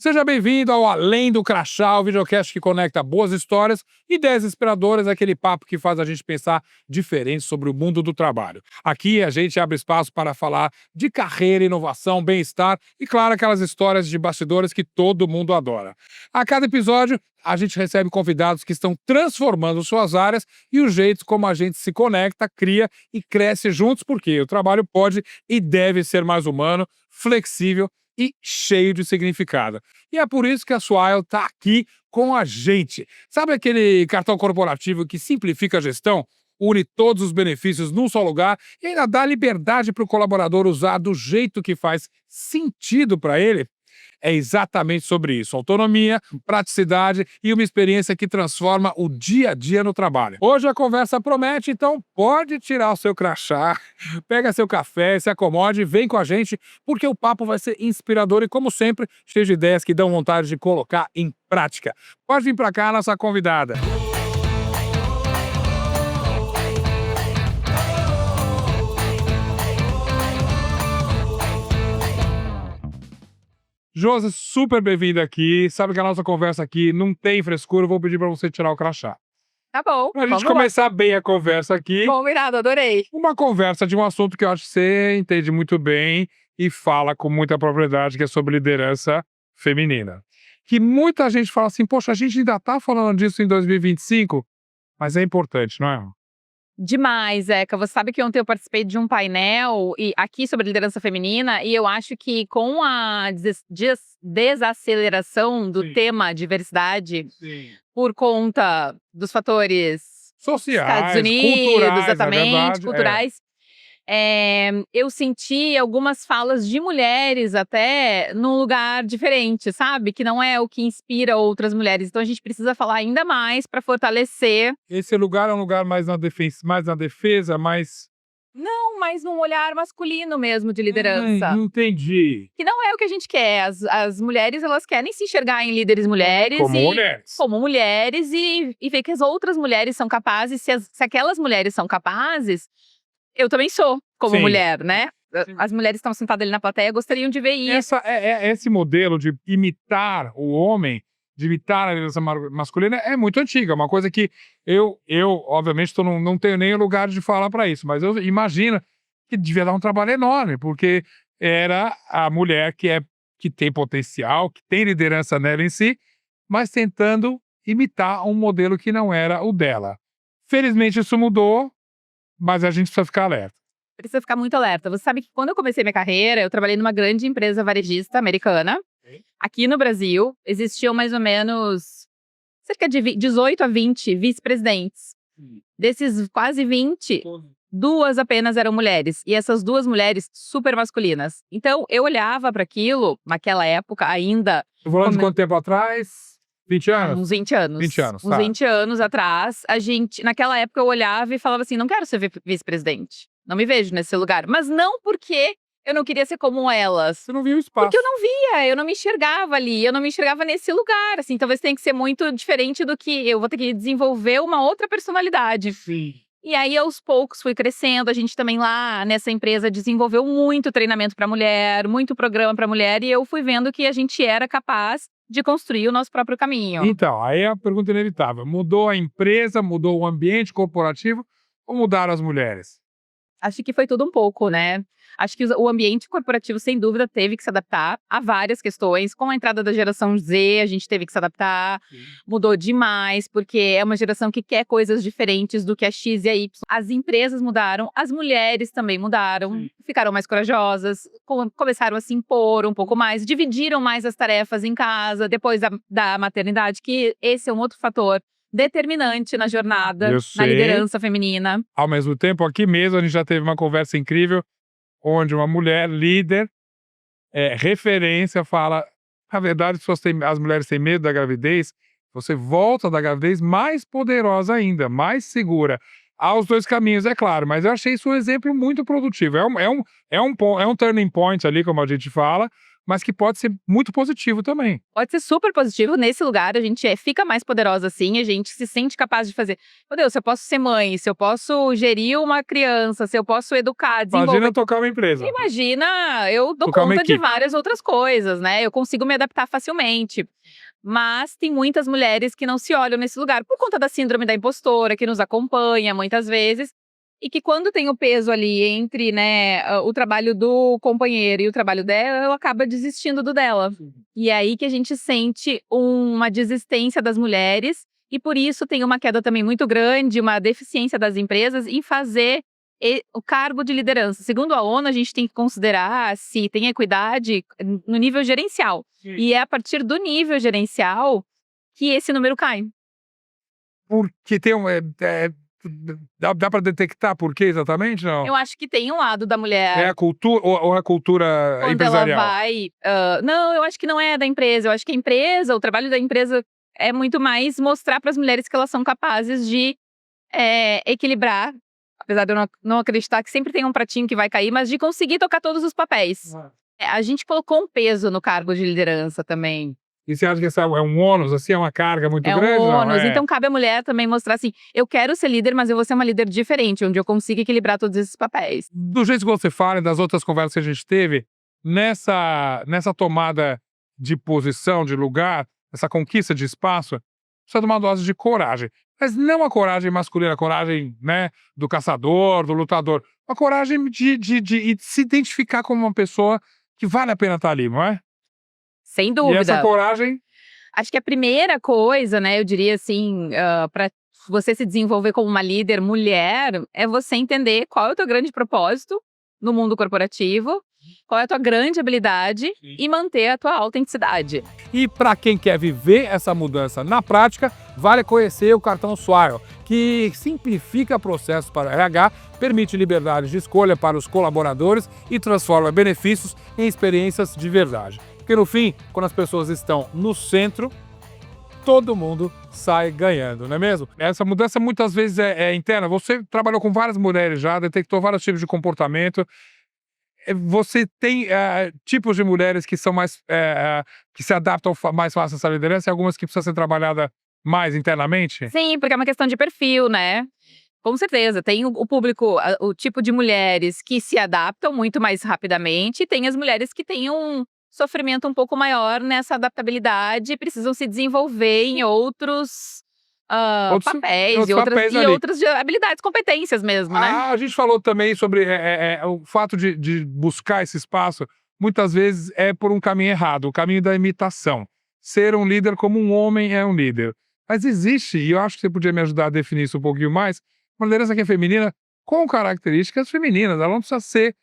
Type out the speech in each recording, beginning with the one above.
Seja bem-vindo ao Além do Crachá, o videocast que conecta boas histórias e ideias inspiradoras, aquele papo que faz a gente pensar diferente sobre o mundo do trabalho. Aqui a gente abre espaço para falar de carreira, inovação, bem-estar e, claro, aquelas histórias de bastidores que todo mundo adora. A cada episódio, a gente recebe convidados que estão transformando suas áreas e o jeito como a gente se conecta, cria e cresce juntos, porque o trabalho pode e deve ser mais humano, flexível e cheio de significado. E é por isso que a Swile está aqui com a gente. Sabe aquele cartão corporativo que simplifica a gestão, une todos os benefícios num só lugar e ainda dá liberdade para o colaborador usar do jeito que faz sentido para ele? É exatamente sobre isso. Autonomia, praticidade e uma experiência que transforma o dia a dia no trabalho. Hoje a conversa promete, então pode tirar o seu crachá, pega seu café, se acomode, vem com a gente, porque o papo vai ser inspirador e, como sempre, cheio de ideias que dão vontade de colocar em prática. Pode vir para cá, nossa convidada. Josi, super bem-vinda aqui. Sabe que a nossa conversa aqui não tem frescura, eu vou pedir para você tirar o crachá. Tá bom, Pra gente vamos lá. começar bem a conversa aqui, Combinado, adorei. uma conversa de um assunto que eu acho que você entende muito bem e fala com muita propriedade, que é sobre liderança feminina. Que muita gente fala assim, poxa, a gente ainda tá falando disso em 2025, mas é importante, não é? Demais, Eca. Você sabe que ontem eu participei de um painel aqui sobre liderança feminina e eu acho que com a desaceleração do Sim. tema diversidade, Sim. por conta dos fatores Sociais, Estados Unidos, culturais, exatamente, na verdade, culturais, eu senti algumas falas de mulheres até num lugar diferente, sabe? Que não é o que inspira outras mulheres. Então a gente precisa falar ainda mais para fortalecer. Esse lugar é um lugar mais na defesa, mais... Não, mas num olhar masculino mesmo de liderança. Entendi. Que não é o que a gente quer. As mulheres, elas querem se enxergar em líderes mulheres. Como mulheres. E ver que as outras mulheres são capazes. Se aquelas mulheres são capazes, eu também sou, como Sim. mulher, né? Sim. As mulheres que estão sentadas ali na plateia gostariam de ver isso. Esse modelo de imitar o homem, de imitar a liderança masculina, é muito antiga. Uma coisa que eu obviamente, não tenho nem lugar de falar para isso, mas eu imagino que devia dar um trabalho enorme, porque era a mulher que tem potencial, que tem liderança nela em si, mas tentando imitar um modelo que não era o dela. Felizmente isso mudou, mas a gente precisa ficar alerta. Precisa ficar muito alerta. Você sabe que quando eu comecei minha carreira, eu trabalhei numa grande empresa varejista americana. Ok. Aqui no Brasil, existiam mais ou menos cerca de 18 a 20 vice-presidentes. Desses quase 20, 2 apenas eram mulheres. E essas 2 mulheres super masculinas. Então, eu olhava para aquilo, naquela época ainda... Tô falando de quanto tempo atrás? 20 anos? Uns 20 anos. 20 anos, Uns tá. 20 anos atrás, naquela época eu olhava e falava assim, não quero ser vice-presidente. Não me vejo nesse lugar. Mas não porque eu não queria ser como elas. Você não viu o espaço. Porque eu não via, eu não me enxergava ali, eu não me enxergava nesse lugar, assim. Talvez tenha que ser muito diferente do que eu vou ter que desenvolver uma outra personalidade. Sim. E aí, aos poucos, fui crescendo. A gente também lá nessa empresa desenvolveu muito treinamento para mulher, muito programa para mulher. E eu fui vendo que a gente era capaz de construir o nosso próprio caminho. Então, aí é a pergunta inevitável. Mudou a empresa, mudou o ambiente corporativo ou mudaram as mulheres? Acho que foi tudo um pouco, né? Acho que o ambiente corporativo, sem dúvida, teve que se adaptar a várias questões. Com a entrada da geração Z, a gente teve que se adaptar. Sim. Mudou demais, porque é uma geração que quer coisas diferentes do que a X e a Y. As empresas mudaram, as mulheres também mudaram, Sim. ficaram mais corajosas, começaram a se impor um pouco mais, dividiram mais as tarefas em casa, depois da maternidade, que esse é um outro fator determinante na jornada, Eu na sei. liderança feminina. Ao mesmo tempo, aqui mesmo, a gente já teve uma conversa incrível, onde uma mulher líder, referência, fala, na verdade, as mulheres têm medo da gravidez, você volta da gravidez mais poderosa ainda, mais segura. Há os dois caminhos, é claro, mas eu achei isso um exemplo muito produtivo. É um turning point ali, como a gente fala, mas que pode ser muito positivo também. Pode ser super positivo. Nesse lugar, a gente fica mais poderosa assim, a gente se sente capaz de fazer. Meu Deus, se eu posso ser mãe, se eu posso gerir uma criança, se eu posso educar, desenvolver. Imagina tocar uma empresa. Imagina, eu dou Tocar uma conta de equipe. várias outras coisas, né? Eu consigo me adaptar facilmente. Mas tem muitas mulheres que não se olham nesse lugar por conta da síndrome da impostora, que nos acompanha muitas vezes. E que quando tem o peso ali entre, né, o trabalho do companheiro e o trabalho dela, ela acaba desistindo do dela. E é aí que a gente sente uma desistência das mulheres e por isso tem uma queda também muito grande, uma deficiência das empresas em fazer o cargo de liderança. Segundo a ONU, a gente tem que considerar se tem equidade no nível gerencial. Sim. E é a partir do nível gerencial que esse número cai. Porque tem dá para detectar por quê exatamente, não? Eu acho que tem um lado da mulher. É a cultura ou a cultura Quando empresarial? ela vai. Não, eu acho que não é da empresa. Eu acho que a empresa, o trabalho da empresa é muito mais mostrar para as mulheres que elas são capazes de equilibrar. Apesar de eu não acreditar que sempre tem um pratinho que vai cair, mas de conseguir tocar todos os papéis. A gente colocou um peso no cargo de liderança também. E você acha que essa é um ônus, assim, é uma carga muito É grande? um Não, ônus. Então cabe à mulher também mostrar assim: eu quero ser líder, mas eu vou ser uma líder diferente, onde eu consiga equilibrar todos esses papéis. Do jeito que você fala e das outras conversas que a gente teve, nessa tomada de posição, de lugar, essa conquista de espaço, precisa de uma dose de coragem. Mas não a coragem masculina, a coragem, né, do caçador, do lutador. A coragem de se identificar como uma pessoa que vale a pena estar ali, não é? Sem E dúvida. essa coragem... Acho que a primeira coisa, né, eu diria assim, para você se desenvolver como uma líder mulher, é você entender qual é o teu grande propósito no mundo corporativo, qual é a tua grande habilidade e manter a tua autenticidade. E para quem quer viver essa mudança na prática, vale conhecer o cartão Swile, que simplifica processos para o RH, permite liberdade de escolha para os colaboradores e transforma benefícios em experiências de verdade. Porque no fim, quando as pessoas estão no centro, todo mundo sai ganhando, não é mesmo? Essa mudança muitas vezes é interna. Você trabalhou com várias mulheres já, detectou vários tipos de comportamento. Você tem tipos de mulheres que são mais que se adaptam mais fácil a essa liderança e algumas que precisam ser trabalhadas mais internamente? Sim, porque é uma questão de perfil, né? Com certeza, tem o público, o tipo de mulheres que se adaptam muito mais rapidamente, e tem as mulheres que têm um sofrimento um pouco maior nessa adaptabilidade, precisam se desenvolver em outros papéis e outras habilidades, competências mesmo, né? A gente falou também sobre o fato de buscar esse espaço, muitas vezes é por um caminho errado, o caminho da imitação. Ser um líder como um homem é um líder. Mas existe, e eu acho que você podia me ajudar a definir isso um pouquinho mais, uma liderança que é feminina com características femininas. Ela não precisa ser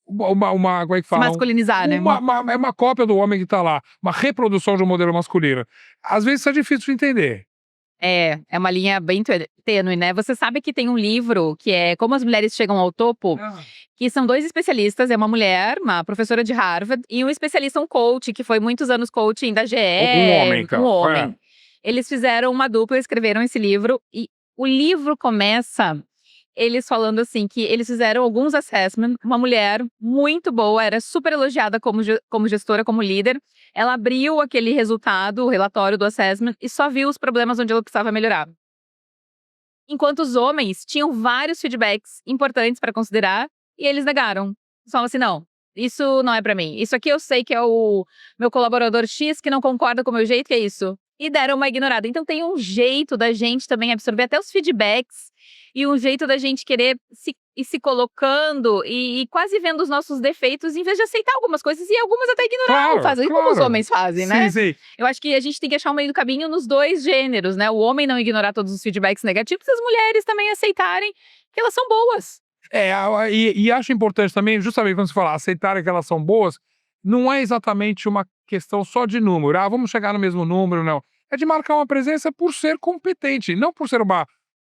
como é que fala? Se masculinizar, né? É uma cópia do homem que está lá, uma reprodução de um modelo masculino. Às vezes isso é difícil de entender. É uma linha bem tênue, né? Você sabe que tem um livro que é Como as Mulheres Chegam ao Topo, que são dois especialistas, é uma mulher, uma professora de Harvard, e um especialista, um coach, que foi muitos anos coaching da GE. Um homem, então. Um homem. Eles fizeram uma dupla, escreveram esse livro, e o livro começa eles falando assim, que eles fizeram alguns assessments, uma mulher muito boa, era super elogiada como gestora, como líder. Ela abriu aquele resultado, o relatório do assessment, e só viu os problemas onde ela precisava melhorar. Enquanto os homens tinham vários feedbacks importantes para considerar, e eles negaram. Eles falaram assim, não, isso não é para mim. Isso aqui eu sei que é o meu colaborador X que não concorda com o meu jeito, que é isso. E deram uma ignorada. Então tem um jeito da gente também absorver até os feedbacks, e um jeito da gente querer ir se colocando e quase vendo os nossos defeitos, em vez de aceitar algumas coisas, e algumas até ignorar, fazem como os homens fazem, né? Sim. Eu acho que a gente tem que achar o meio do caminho nos dois gêneros, né? O homem não ignorar todos os feedbacks negativos, e as mulheres também aceitarem que elas são boas. E acho importante também, justamente quando você fala aceitarem que elas são boas, não é exatamente uma questão só de número. Vamos chegar no mesmo número, não. É de marcar uma presença por ser competente, não por ser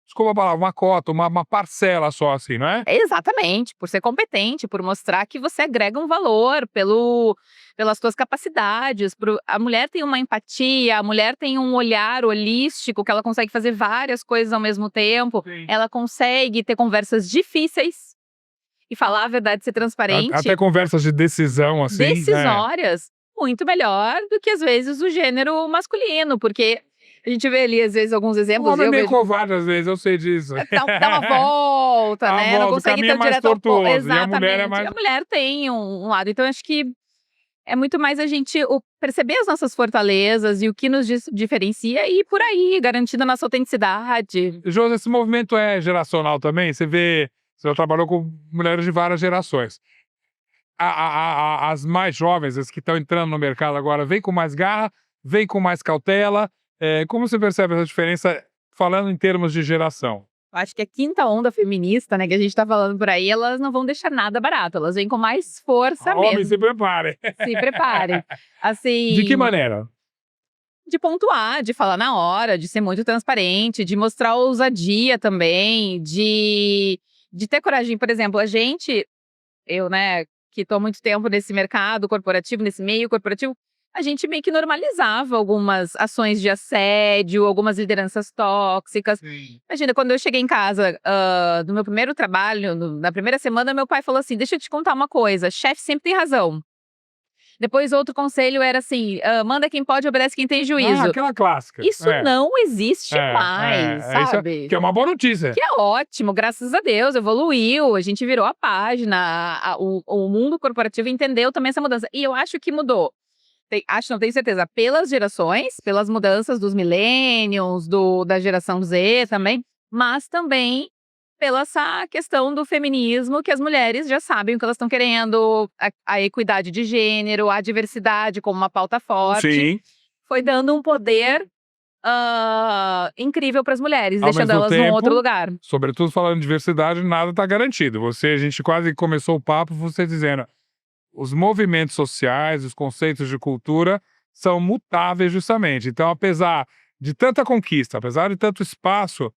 desculpa a palavra, uma cota, uma parcela só, assim, não é? Exatamente, por ser competente, por mostrar que você agrega um valor pelas suas capacidades. A mulher tem uma empatia, a mulher tem um olhar holístico, que ela consegue fazer várias coisas ao mesmo tempo. Sim. Ela consegue ter conversas difíceis. e falar a verdade, ser transparente. Até conversas de decisão, assim. Decisórias, muito melhor do que, às vezes, o gênero masculino, porque a gente vê ali, às vezes, alguns O exemplos. homem é eu meio vejo, covarde, às vezes, eu sei disso. dá uma volta, Dá uma né? Não volta, o consegue caminho ir é tão mais direto ao ponto. tortuoso, e a Exatamente. mulher é mais- A mulher tem um lado. Então, acho que é muito mais a gente perceber as nossas fortalezas e o que nos diferencia e ir por aí, garantindo a nossa autenticidade. Josi, esse movimento é geracional também? Você vê, você já trabalhou com mulheres de várias gerações. As mais jovens, as que estão entrando no mercado agora, vêm com mais garra, vêm com mais cautela. Como você percebe essa diferença, falando em termos de geração? Acho que a quinta onda feminista, né, que a gente tá falando por aí, elas não vão deixar nada barato, elas vêm com mais força Homem, mesmo. se prepare. Se preparem. Assim, De que maneira? de pontuar, de falar na hora, de ser muito transparente, de mostrar ousadia também, de ter coragem. Por exemplo, eu, né, que tô há muito tempo nesse mercado corporativo, nesse meio corporativo, a gente meio que normalizava algumas ações de assédio, algumas lideranças tóxicas. Sim. Imagina, quando eu cheguei em casa, no meu primeiro trabalho, na primeira semana, meu pai falou assim: deixa eu te contar uma coisa, chefe sempre tem razão. Depois, outro conselho era assim: manda quem pode, obedece quem tem juízo. Aquela clássica. Isso não existe mais, Isso sabe? que é uma boa notícia. Que é ótimo, graças a Deus, evoluiu, a gente virou a página, o mundo corporativo entendeu também essa mudança. E eu acho que mudou. Não tenho certeza, pelas gerações, pelas mudanças dos millennials, da geração Z também, mas também pela essa questão do feminismo, que as mulheres já sabem o que elas estão querendo, a equidade de gênero, a diversidade como uma pauta forte. Sim. Foi dando um poder incrível para as mulheres, Ao deixando mesmo elas num tempo, outro lugar. Sobretudo falando de diversidade, nada está garantido. A gente quase começou o papo você dizendo, os movimentos sociais, os conceitos de cultura são mutáveis justamente. Então, apesar de tanta conquista, apesar de tanto espaço,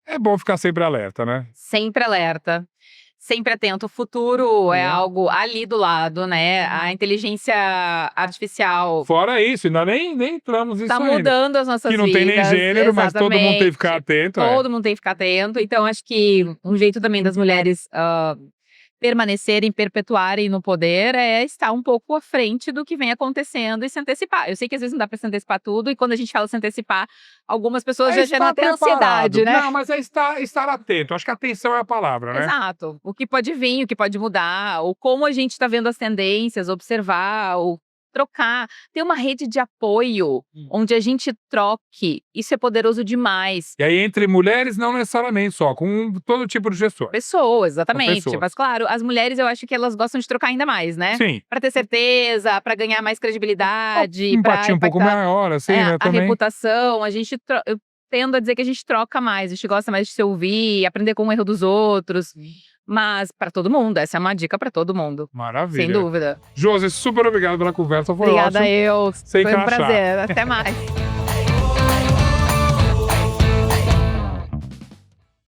é bom ficar sempre alerta, né? Sempre alerta, sempre atento. O futuro é algo ali do lado, né? A inteligência artificial Fora isso, ainda nem entramos nisso tá ainda. mudando as nossas Que não vidas. tem nem gênero, mas todo mundo tem que ficar atento. Todo mundo tem que ficar atento. Então, acho que um jeito também das mulheres permanecerem, perpetuarem no poder é estar um pouco à frente do que vem acontecendo e se antecipar. Eu sei que às vezes não dá para se antecipar tudo, e quando a gente fala se antecipar, algumas pessoas já geram até ansiedade, né? Não, mas é estar atento. Acho que atenção é a palavra, né? Exato. O que pode vir, o que pode mudar, ou como a gente está vendo as tendências, observar, ou trocar, ter uma rede de apoio onde a gente troque. Isso é poderoso demais. E aí, entre mulheres, não necessariamente só, com todo tipo de gestor. Pessoas, exatamente. pessoas. Mas, claro, as mulheres eu acho que elas gostam de trocar ainda mais, né? Sim. Pra ter certeza, pra ganhar mais credibilidade, Empatia um pouco impactar, maior, assim, né? a Também. reputação. Eu tendo a dizer que a gente troca mais, a gente gosta mais de se ouvir, aprender com o erro dos outros. Mas pra todo mundo, essa é uma dica pra todo mundo. Maravilha. Sem dúvida. Josi, super obrigado pela conversa. Foi Obrigada ótimo. eu. Sem Foi um crachá. prazer. Até mais.